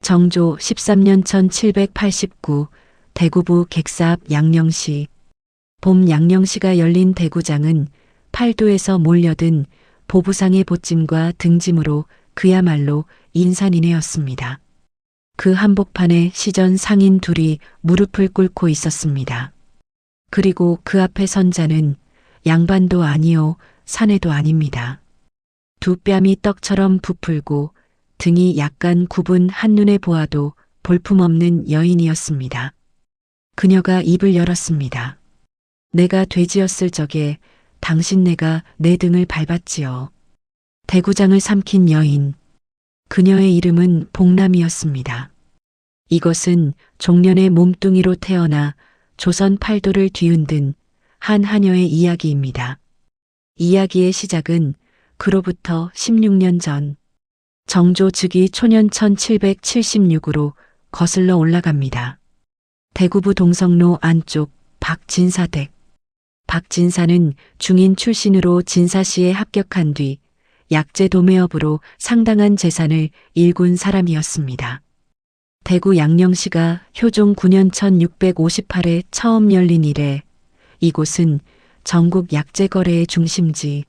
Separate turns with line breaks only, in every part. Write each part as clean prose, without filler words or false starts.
정조 13년 1789 대구부 객사읍 양령시. 봄 양령시가 열린 대구장은 팔도에서 몰려든 보부상의 보찜과 등짐으로 그야말로 인산인해였습니다. 그 한복판에 시전 상인 둘이 무릎을 꿇고 있었습니다. 그리고 그 앞에 선 자는 양반도 아니요 사내도 아닙니다. 두 뺨이 떡처럼 부풀고 등이 약간 굽은 한눈에 보아도 볼품없는 여인이었습니다. 그녀가 입을 열었습니다. 내가 돼지였을 적에 당신네가 내 등을 밟았지요. 대구장을 삼킨 여인. 그녀의 이름은 복남이었습니다. 이것은 종년의 몸뚱이로 태어나 조선 팔도를 뒤흔든 한 하녀의 이야기입니다. 이야기의 시작은 그로부터 16년 전 정조 즉위 초년 1776으로 거슬러 올라갑니다. 대구부 동성로 안쪽 박진사댁. 박진사는 중인 출신으로 진사시에 합격한 뒤 약재 도매업으로 상당한 재산을 일군 사람이었습니다. 대구 양령시가 효종 9년 1658에 처음 열린 이래 이곳은 전국 약재 거래의 중심지.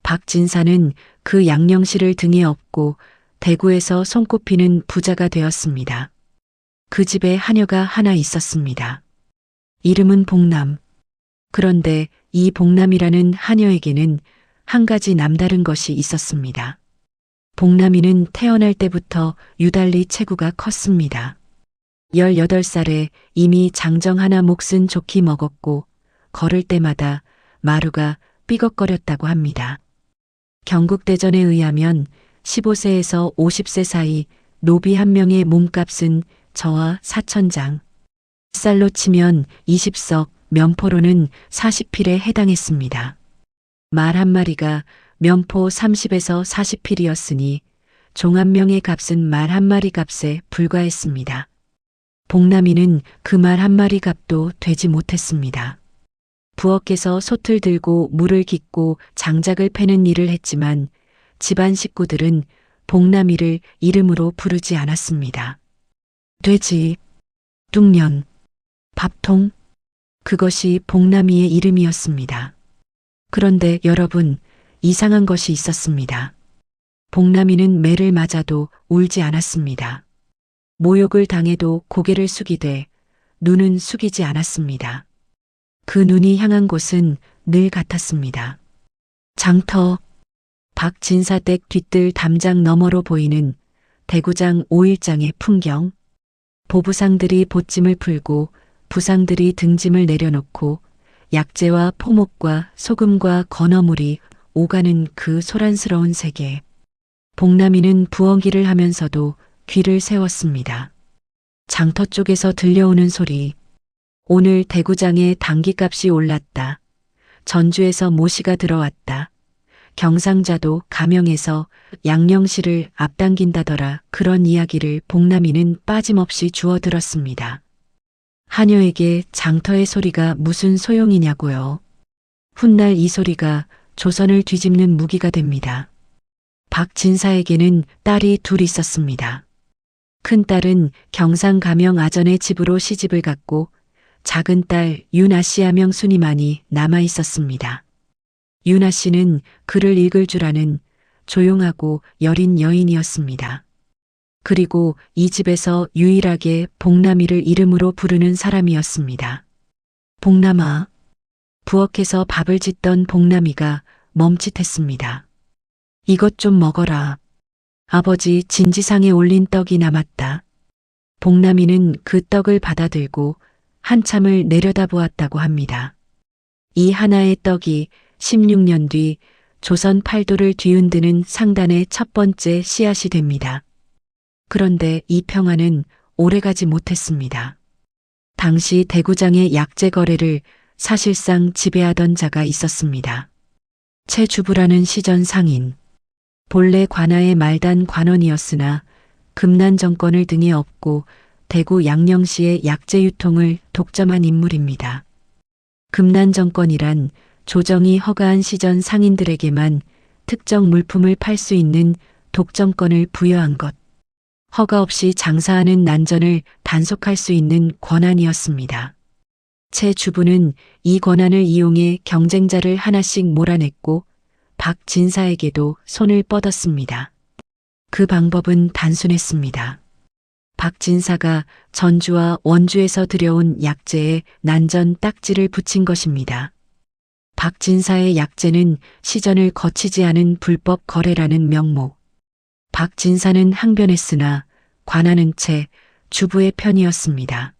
박진사는 그 양령시를 등에 업고 대구에서 손꼽히는 부자가 되었습니다. 그 집에 하녀가 하나 있었습니다. 이름은 복남. 그런데 이 복남이라는 하녀에게는 한 가지 남다른 것이 있었습니다. 복남이는 태어날 때부터 유달리 체구가 컸습니다. 18살에 이미 장정 하나 몫은 좋게 먹었고 걸을 때마다 마루가 삐걱거렸다고 합니다. 경국대전에 의하면 15세에서 50세 사이 노비 한 명의 몸값은 저와 4천장, 쌀로 치면 20석, 면포로는 40필에 해당했습니다. 말 한 마리가 면포 30에서 40필이었으니 종 한 명의 값은 말 한 마리 값에 불과했습니다. 복남이는 그 말 한 마리 값도 되지 못했습니다. 부엌에서 솥을 들고 물을 깃고 장작을 패는 일을 했지만 집안 식구들은 복남이를 이름으로 부르지 않았습니다. 돼지, 뚱년, 밥통, 그것이 복남이의 이름이었습니다. 그런데 여러분, 이상한 것이 있었습니다. 복남이는 매를 맞아도 울지 않았습니다. 모욕을 당해도 고개를 숙이되 눈은 숙이지 않았습니다. 그 눈이 향한 곳은 늘 같았습니다. 장터, 박진사댁 뒤뜰 담장 너머로 보이는 대구장 5일장의 풍경. 보부상들이 보찜을 풀고 부상들이 등짐을 내려놓고 약재와 포목과 소금과 건어물이 오가는 그 소란스러운 세계. 복남이는 부엉이를 하면서도 귀를 세웠습니다. 장터 쪽에서 들려오는 소리. 오늘 대구장에 당기값이 올랐다. 전주에서 모시가 들어왔다. 경상자도 가명에서 양령시를 앞당긴다더라. 그런 이야기를 복남이는 빠짐없이 주워 들었습니다. 하녀에게 장터의 소리가 무슨 소용이냐고요. 훗날 이 소리가 조선을 뒤집는 무기가 됩니다. 박진사에게는 딸이 둘 있었습니다. 큰딸은 경상 가명 아전의 집으로 시집을 갔고 작은 딸 윤아 씨 하명 순이만이 남아 있었습니다. 윤아 씨는 글을 읽을 줄 아는 조용하고 여린 여인이었습니다. 그리고 이 집에서 유일하게 복남이를 이름으로 부르는 사람이었습니다. 복남아. 부엌에서 밥을 짓던 복남이가 멈칫했습니다. 이것 좀 먹어라. 아버지 진지상에 올린 떡이 남았다. 복남이는 그 떡을 받아들고 한참을 내려다보았다고 합니다. 이 하나의 떡이 16년 뒤 조선 팔도를 뒤흔드는 상단의 첫 번째 씨앗이 됩니다. 그런데 이 평화는 오래가지 못했습니다. 당시 대구장의 약재 거래를 사실상 지배하던 자가 있었습니다. 최주부라는 시전 상인. 본래 관아의 말단 관원이었으나 금난 정권을 등에 업고 대구 양령시의 약재 유통을 독점한 인물입니다. 금난 정권이란 조정이 허가한 시전 상인들에게만 특정 물품을 팔 수 있는 독점권을 부여한 것. 허가 없이 장사하는 난전을 단속할 수 있는 권한이었습니다. 채 주부는 이 권한을 이용해 경쟁자를 하나씩 몰아냈고 박 진사에게도 손을 뻗었습니다. 그 방법은 단순했습니다. 박 진사가 전주와 원주에서 들여온 약재에 난전 딱지를 붙인 것입니다. 박 진사의 약재는 시전을 거치지 않은 불법 거래라는 명목. 박 진사는 항변했으나 관하는 채 주부의 편이었습니다.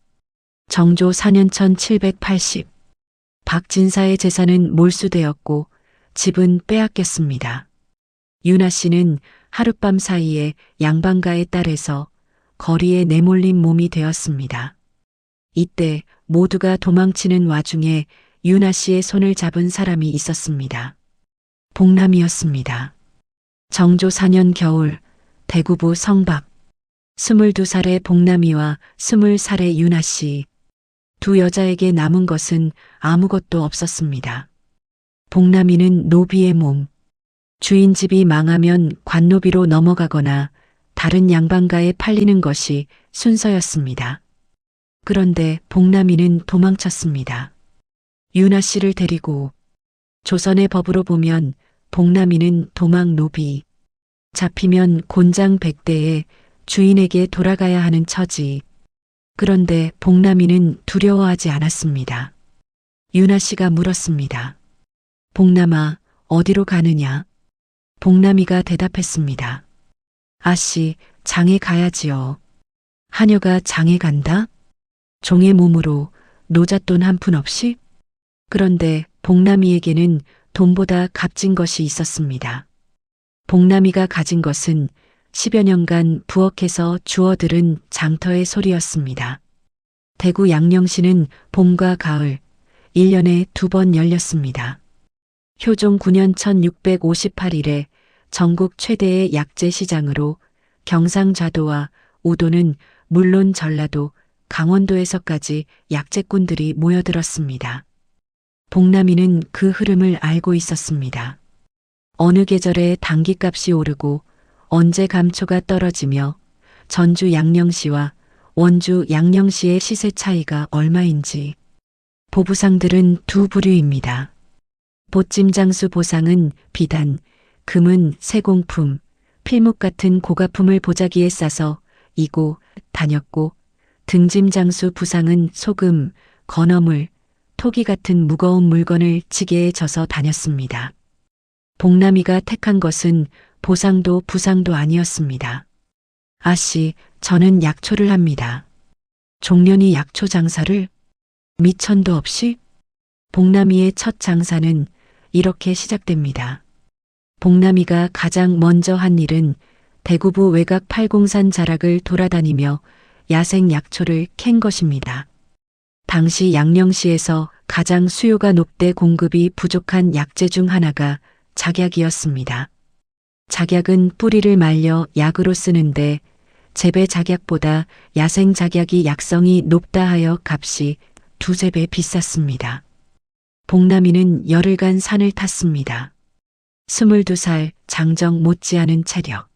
정조 4년 1780. 박 진사의 재산은 몰수되었고 집은 빼앗겼습니다. 윤아 씨는 하룻밤 사이에 양반가의 딸에서 거리에 내몰린 몸이 되었습니다. 이때 모두가 도망치는 와중에 윤아 씨의 손을 잡은 사람이 있었습니다. 복남이었습니다. 정조 4년 겨울 대구부 성박 22살의 복남이와 20살의 윤아 씨 두 여자에게 남은 것은 아무것도 없었습니다. 복남이는 노비의 몸, 주인 집이 망하면 관노비로 넘어가거나 다른 양반가에 팔리는 것이 순서였습니다. 그런데 복남이는 도망쳤습니다. 윤아 씨를 데리고. 조선의 법으로 보면 복남이는 도망 노비, 잡히면 곤장 100대에 주인에게 돌아가야 하는 처지. 그런데 복남이는 두려워하지 않았습니다. 윤아 씨가 물었습니다. 복남아, 어디로 가느냐? 복남이가 대답했습니다. 아씨, 장에 가야지요. 하녀가 장에 간다? 종의 몸으로 노잣돈 한 푼 없이? 그런데 복남이에게는 돈보다 값진 것이 있었습니다. 복남이가 가진 것은 10여 년간 부엌에서 주워들은 장터의 소리였습니다. 대구 양령시는 봄과 가을 1년에 2번 열렸습니다. 효종 9년 1658일에 전국 최대의 약재 시장으로 경상좌도와 우도는 물론 전라도, 강원도에서까지 약재꾼들이 모여들었습니다. 복남이는 그 흐름을 알고 있었습니다. 어느 계절에 당기값이 오르고 언제 감초가 떨어지며 전주 양령시와 원주 양령시의 시세 차이가 얼마인지. 보부상들은 두 부류입니다. 보찜장수 보상은 비단, 금은 세공품, 필묵 같은 고가품을 보자기에 싸서 이고 다녔고, 등짐장수 부상은 소금, 건어물, 토기 같은 무거운 물건을 지게에 져서 다녔습니다. 복남이가 택한 것은 보상도 부상도 아니었습니다. 아씨, 저는 약초를 합니다. 종련이 약초 장사를? 미천도 없이? 복남이의 첫 장사는 이렇게 시작됩니다. 복남이가 가장 먼저 한 일은 대구부 외곽 팔공산 자락을 돌아다니며 야생 약초를 캔 것입니다. 당시 양령시에서 가장 수요가 높되 공급이 부족한 약재 중 하나가 작약이었습니다. 작약은 뿌리를 말려 약으로 쓰는데 재배 작약보다 야생 작약이 약성이 높다 하여 값이 2배 비쌌습니다. 복남이는 열흘간 산을 탔습니다. 22살 장정 못지않은 체력.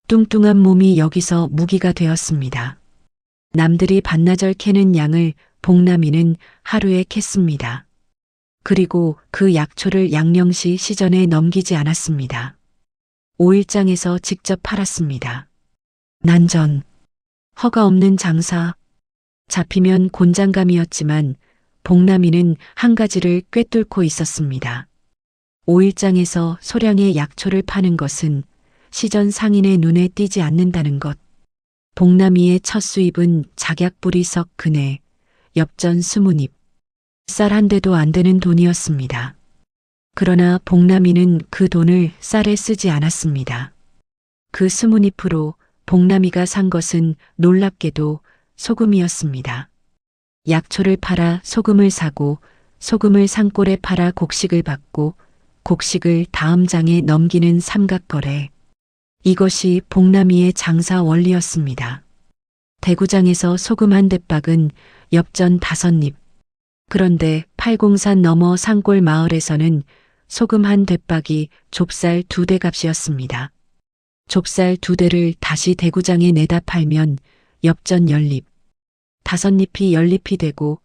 뚱뚱한 몸이 여기서 무기가 되었습니다. 남들이 반나절 캐는 양을 복남이는 하루에 캤습니다. 그리고 그 약초를 양령시 시전에 넘기지 않았습니다. 5일장에서 직접 팔았습니다. 난전. 허가 없는 장사. 잡히면 곤장감이었지만 복남이는 한 가지를 꿰뚫고 있었습니다. 5일장에서 소량의 약초를 파는 것은 시전 상인의 눈에 띄지 않는다는 것. 복남이의 첫 수입은 작약뿌리 석 근에, 엽전 20잎, 쌀 한 대도 안 되는 돈이었습니다. 그러나 복남이는 그 돈을 쌀에 쓰지 않았습니다. 그 20잎으로 복남이가 산 것은 놀랍게도 소금이었습니다. 약초를 팔아 소금을 사고 소금을 산골에 팔아 곡식을 받고 곡식을 다음 장에 넘기는 삼각거래. 이것이 복남이의 장사 원리였습니다. 대구장에서 소금 한 대박은 엽전 5잎. 그런데 팔공산 너머 산골 마을에서는 소금 한 대박이 좁쌀 2대 값이었습니다. 좁쌀 2대를 다시 대구장에 내다 팔면 엽전 10립, 5잎이 10립이 되고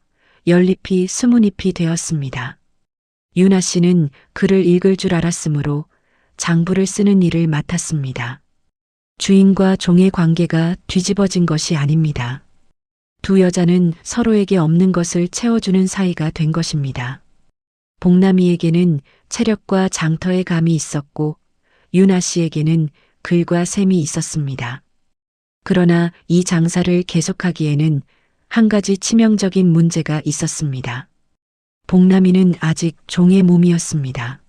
10립이 20잎이 되었습니다. 윤아 씨는 글을 읽을 줄 알았으므로 장부를 쓰는 일을 맡았습니다. 주인과 종의 관계가 뒤집어진 것이 아닙니다. 두 여자는 서로에게 없는 것을 채워주는 사이가 된 것입니다. 복남이에게는 체력과 장터의 감이 있었고 윤아 씨에게는 글과 셈이 있었습니다. 그러나 이 장사를 계속하기에는 한 가지 치명적인 문제가 있었습니다. 복남이는 아직 종의 몸이었습니다.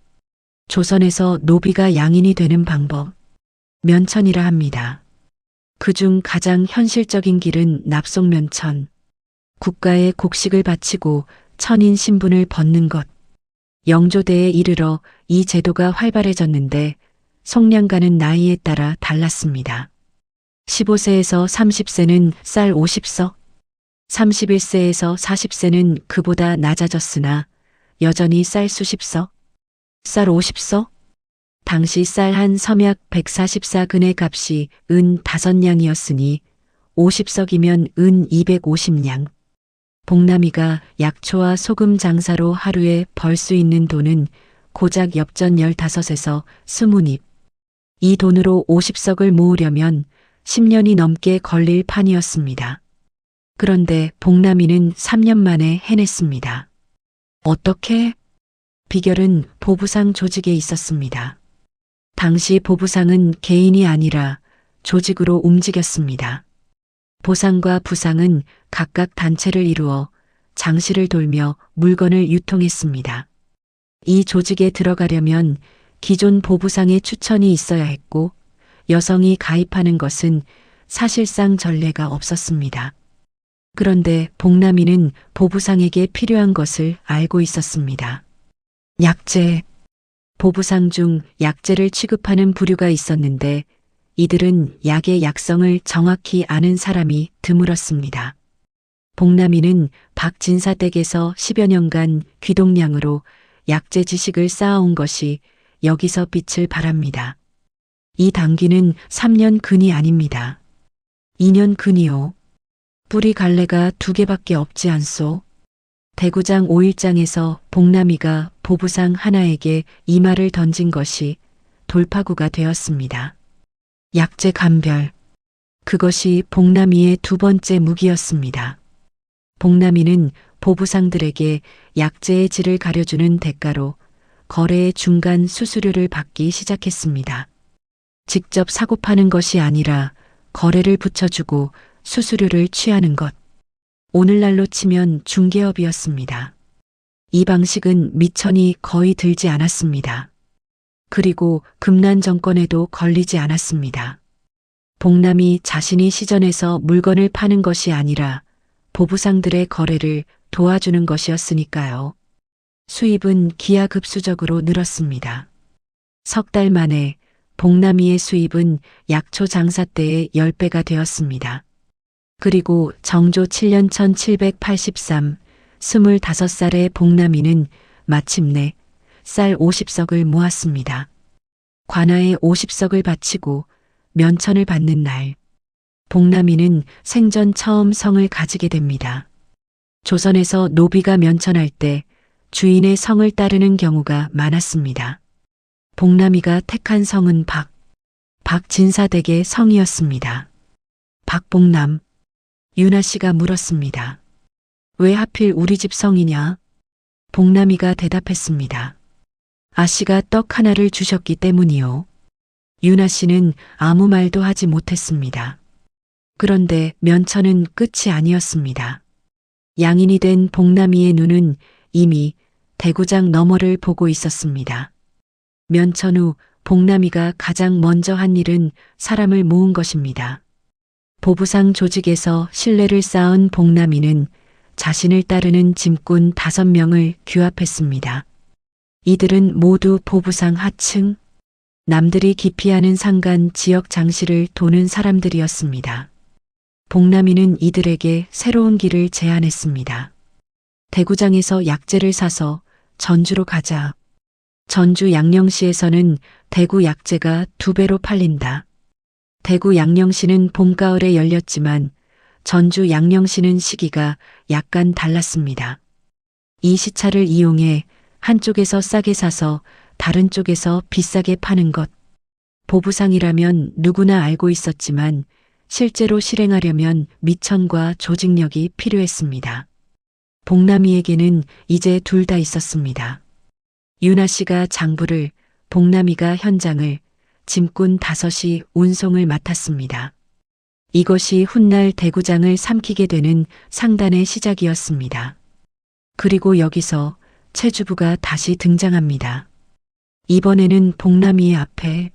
조선에서 노비가 양인이 되는 방법, 면천이라 합니다. 그중 가장 현실적인 길은 납속면천, 국가에 곡식을 바치고 천인 신분을 벗는 것. 영조대에 이르러 이 제도가 활발해졌는데 속량가는 나이에 따라 달랐습니다. 15세에서 30세는 쌀 50석, 31세에서 40세는 그보다 낮아졌으나 여전히 쌀 수십석, 쌀 50석, 당시 쌀 한 섬약 144근의 값이 은 5냥이었으니 50석이면 은 250냥. 복남이가 약초와 소금 장사로 하루에 벌 수 있는 돈은 고작 엽전 15에서 20잎. 이 돈으로 50석을 모으려면 10년이 넘게 걸릴 판이었습니다. 그런데 복남이는 3년 만에 해냈습니다. 어떻게? 비결은 보부상 조직에 있었습니다. 당시 보부상은 개인이 아니라 조직으로 움직였습니다. 보상과 부상은 각각 단체를 이루어 장시를 돌며 물건을 유통했습니다. 이 조직에 들어가려면 기존 보부상의 추천이 있어야 했고 여성이 가입하는 것은 사실상 전례가 없었습니다. 그런데 복남이는 보부상에게 필요한 것을 알고 있었습니다. 약재. 보부상 중 약재를 취급하는 부류가 있었는데 이들은 약의 약성을 정확히 아는 사람이 드물었습니다. 복남이는 박진사 댁에서 10여 년간 귀동량으로 약재 지식을 쌓아온 것이 여기서 빛을 발합니다. 이 단기는 3년 근이 아닙니다. 2년 근이요. 뿌리 갈래가 2개밖에 없지 않소. 대구장 5일장에서 복남이가 보부상 하나에게 이 말을 던진 것이 돌파구가 되었습니다. 약재 감별. 그것이 복남이의 2번째 무기였습니다. 복남이는 보부상들에게 약재의 질을 가려주는 대가로 거래의 중간 수수료를 받기 시작했습니다. 직접 사고 파는 것이 아니라 거래를 붙여주고 수수료를 취하는 것. 오늘날로 치면 중개업이었습니다. 이 방식은 미천이 거의 들지 않았습니다. 그리고 금난 정권에도 걸리지 않았습니다. 복남이 자신이 시전에서 물건을 파는 것이 아니라 보부상들의 거래를 도와주는 것이었으니까요. 수입은 기하급수적으로 늘었습니다. 석 달 만에 복남이의 수입은 약초 장사 때의 10배가 되었습니다. 그리고 정조 7년 1783, 25살의 복남이는 마침내 쌀 50석을 모았습니다. 관아에 50석을 바치고 면천을 받는 날, 복남이는 생전 처음 성을 가지게 됩니다. 조선에서 노비가 면천할 때 주인의 성을 따르는 경우가 많았습니다. 복남이가 택한 성은 박진사댁의 성이었습니다. 박복남, 윤아 씨가 물었습니다. 왜 하필 우리 집 성이냐? 복남이가 대답했습니다. 아씨가 떡 하나를 주셨기 때문이요. 윤아 씨는 아무 말도 하지 못했습니다. 그런데 면천은 끝이 아니었습니다. 양인이 된 복남이의 눈은 이미 대구장 너머를 보고 있었습니다. 면천 후 복남이가 가장 먼저 한 일은 사람을 모은 것입니다. 보부상 조직에서 신뢰를 쌓은 복남이는 자신을 따르는 짐꾼 5명을 규합했습니다. 이들은 모두 보부상 하층, 남들이 기피하는 상간 지역 장시를 도는 사람들이었습니다. 복남이는 이들에게 새로운 길을 제안했습니다. 대구장에서 약재를 사서 전주로 가자. 전주 양령시에서는 대구 약재가 2배로 팔린다. 대구 양령시는 봄가을에 열렸지만 전주 양령시는 시기가 약간 달랐습니다. 이 시차를 이용해 한쪽에서 싸게 사서 다른 쪽에서 비싸게 파는 것. 보부상이라면 누구나 알고 있었지만 실제로 실행하려면 미천과 조직력이 필요했습니다. 복남이에게는 이제 둘 다 있었습니다. 윤아 씨가 장부를, 복남이가 현장을, 짐꾼 5이 운송을 맡았습니다. 이것이 훗날 대구장을 삼키게 되는 상단의 시작이었습니다. 그리고 여기서 최 주부가 다시 등장합니다. 이번에는 복남이의 앞에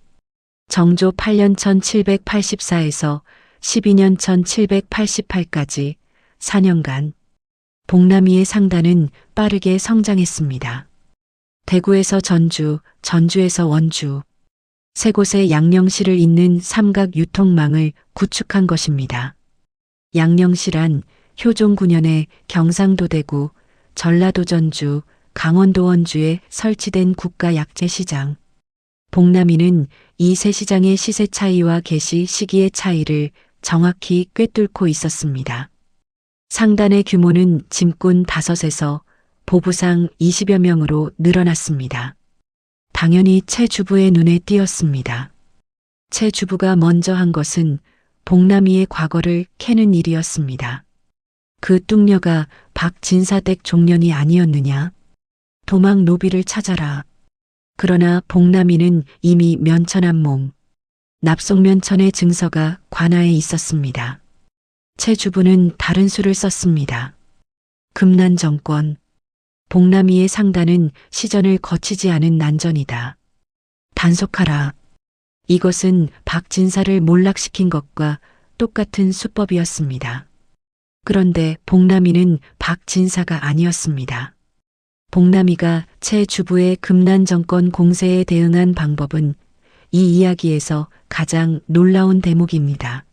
정조 8년 1784에서 12년 1788까지 4년간 복남이의 상단은 빠르게 성장했습니다. 대구에서 전주, 전주에서 원주, 세 곳의 양령시를 잇는 삼각 유통망을 구축한 것입니다. 양령시란 효종 9년에 경상도 대구, 전라도 전주, 강원도 원주에 설치된 국가 약재 시장. 복남이는 이 세 시장의 시세 차이와 개시 시기의 차이를 정확히 꿰뚫고 있었습니다. 상단의 규모는 짐꾼 5에서 보부상 20여 명으로 늘어났습니다. 당연히 최 주부의 눈에 띄었습니다. 최 주부가 먼저 한 것은 복남이의 과거를 캐는 일이었습니다. 그 뚱녀가 박진사댁 종년이 아니었느냐? 도망 노비를 찾아라. 그러나 복남이는 이미 면천한 몸, 납속면천의 증서가 관하에 있었습니다. 최 주부는 다른 수를 썼습니다. 금난 정권. 복남이의 상단은 시전을 거치지 않은 난전이다. 단속하라. 이것은 박진사를 몰락시킨 것과 똑같은 수법이었습니다. 그런데 복남이는 박진사가 아니었습니다. 복남이가 최 주부의 금난 정권 공세에 대응한 방법은 이 이야기에서 가장 놀라운 대목입니다.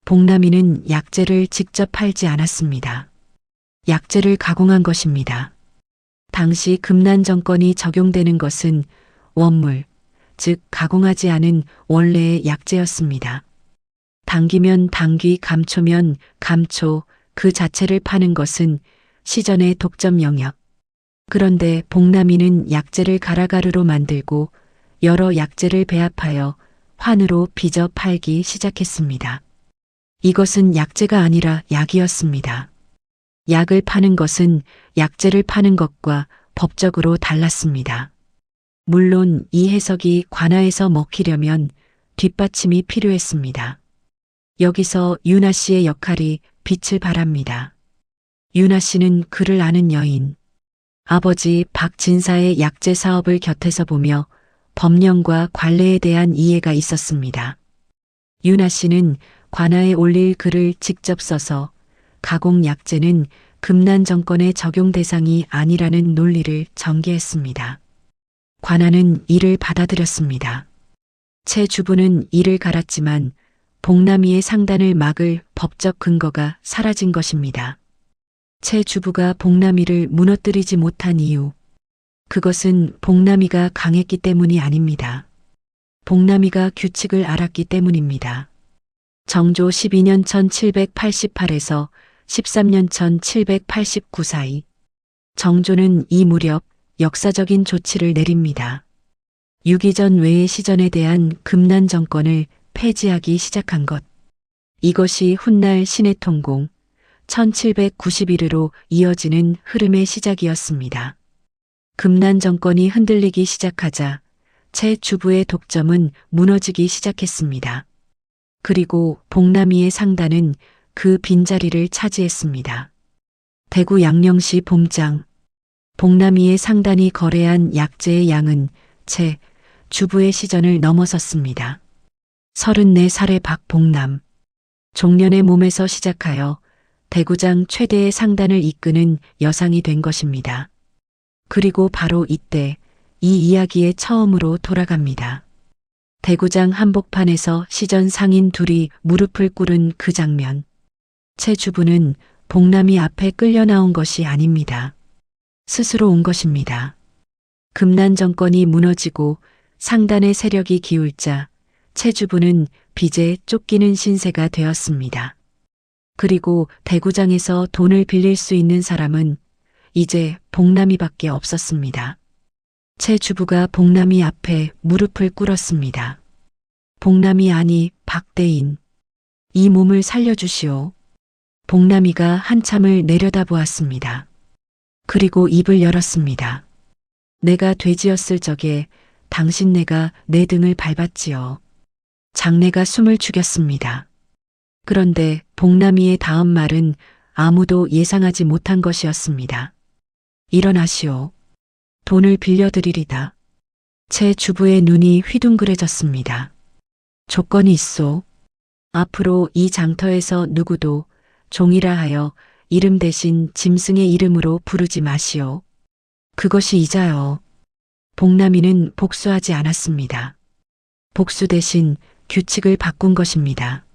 복남이는 약재를 직접 팔지 않았습니다. 약재를 가공한 것입니다. 당시 금난 정권이 적용되는 것은 원물, 즉 가공하지 않은 원래의 약재였습니다. 당기면 당귀, 감초면 감초 그 자체를 파는 것은 시전의 독점 영역. 그런데 복남이는 약재를 가라가루로 만들고 여러 약재를 배합하여 환으로 빚어 팔기 시작했습니다. 이것은 약재가 아니라 약이었습니다. 약을 파는 것은 약재를 파는 것과 법적으로 달랐습니다. 물론 이 해석이 관아에서 먹히려면 뒷받침이 필요했습니다. 여기서 윤아 씨의 역할이 빛을 발합니다. 윤아 씨는 그를 아는 여인, 아버지 박진사의 약재 사업을 곁에서 보며 법령과 관례에 대한 이해가 있었습니다. 윤아 씨는 관아에 올릴 글을 직접 써서 가공 약재는 금난 정권의 적용 대상이 아니라는 논리를 전개했습니다. 관아는 이를 받아들였습니다. 최 주부는 이를 갈았지만 복남이의 상단을 막을 법적 근거가 사라진 것입니다. 최 주부가 복남이를 무너뜨리지 못한 이유, 그것은 복남이가 강했기 때문이 아닙니다. 복남이가 규칙을 알았기 때문입니다. 정조 12년 1788에서 13년 1789 사이 정조는 이 무렵 역사적인 조치를 내립니다. 유기전 외의 시전에 대한 금난 정권을 폐지하기 시작한 것. 이것이 훗날 신해통공 1791으로 이어지는 흐름의 시작이었습니다. 금난 정권이 흔들리기 시작하자 최 주부의 독점은 무너지기 시작했습니다. 그리고 복남이의 상단은 그 빈자리를 차지했습니다. 대구 양령시 봄장. 복남이의 상단이 거래한 약재의 양은 최 주부의 시전을 넘어섰습니다. 34살의 박복남. 종년의 몸에서 시작하여 대구장 최대의 상단을 이끄는 여상이 된 것입니다. 그리고 바로 이때 이 이야기의 처음으로 돌아갑니다. 대구장 한복판에서 시전 상인 둘이 무릎을 꿇은 그 장면. 최 주부는 복남이 앞에 끌려 나온 것이 아닙니다. 스스로 온 것입니다. 금난 정권이 무너지고 상단의 세력이 기울자 최 주부는 빚에 쫓기는 신세가 되었습니다. 그리고 대구장에서 돈을 빌릴 수 있는 사람은 이제 복남이밖에 없었습니다. 최 주부가 복남이 앞에 무릎을 꿇었습니다. 복남이 아니 박대인. 이 몸을 살려주시오. 복남이가 한참을 내려다보았습니다. 그리고 입을 열었습니다. 내가 돼지였을 적에 당신네가 내 등을 밟았지요. 장내가 숨을 죽였습니다. 그런데 복남이의 다음 말은 아무도 예상하지 못한 것이었습니다. 일어나시오. 돈을 빌려드리리다. 제 주부의 눈이 휘둥그레졌습니다. 조건이 있소. 앞으로 이 장터에서 누구도 종이라 하여 이름 대신 짐승의 이름으로 부르지 마시오. 그것이 이자요. 복남이는 복수하지 않았습니다. 복수 대신 규칙을 바꾼 것입니다.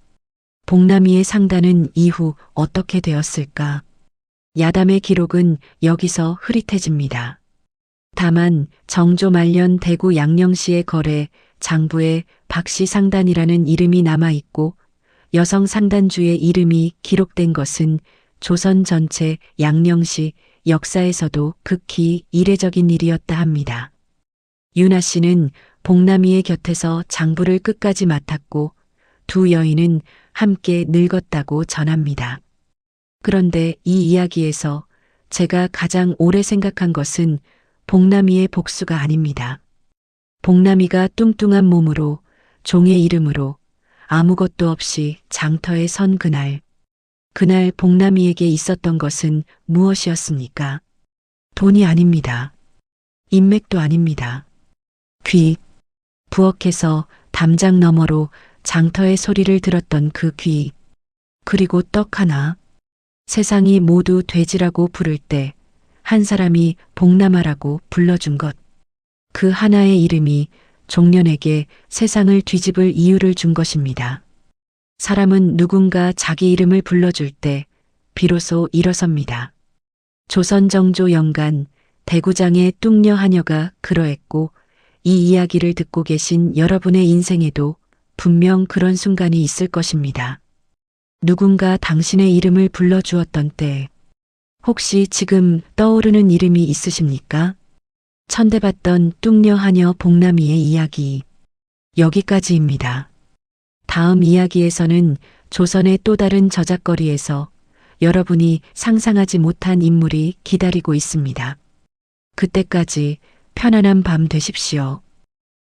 복남이의 상단은 이후 어떻게 되었을까? 야담의 기록은 여기서 흐릿해집니다. 다만 정조 말년 대구 양령시의 거래 장부에 박씨 상단이라는 이름이 남아있고 여성 상단주의 이름이 기록된 것은 조선 전체 양령시 역사에서도 극히 이례적인 일이었다 합니다. 윤아 씨는 복남이의 곁에서 장부를 끝까지 맡았고 두 여인은 함께 늙었다고 전합니다. 그런데 이 이야기에서 제가 가장 오래 생각한 것은 복남이의 복수가 아닙니다. 복남이가 뚱뚱한 몸으로 종의 이름으로 아무것도 없이 장터에 선 그날 복남이에게 있었던 것은 무엇이었습니까? 돈이 아닙니다. 인맥도 아닙니다. 귀, 부엌에서 담장 너머로 장터의 소리를 들었던 그 귀, 그리고 떡 하나. 세상이 모두 돼지라고 부를 때 한 사람이 복남아라고 불러준 것. 그 하나의 이름이 종년에게 세상을 뒤집을 이유를 준 것입니다. 사람은 누군가 자기 이름을 불러줄 때 비로소 일어섭니다. 조선 정조 영간 대구장의 뚱녀 하녀가 그러했고 이 이야기를 듣고 계신 여러분의 인생에도 분명 그런 순간이 있을 것입니다. 누군가 당신의 이름을 불러주었던 때 혹시 지금 떠오르는 이름이 있으십니까? 천대받던 뚱녀 하녀 복남이의 이야기 여기까지입니다. 다음 이야기에서는 조선의 또 다른 저작거리에서 여러분이 상상하지 못한 인물이 기다리고 있습니다. 그때까지 편안한 밤 되십시오.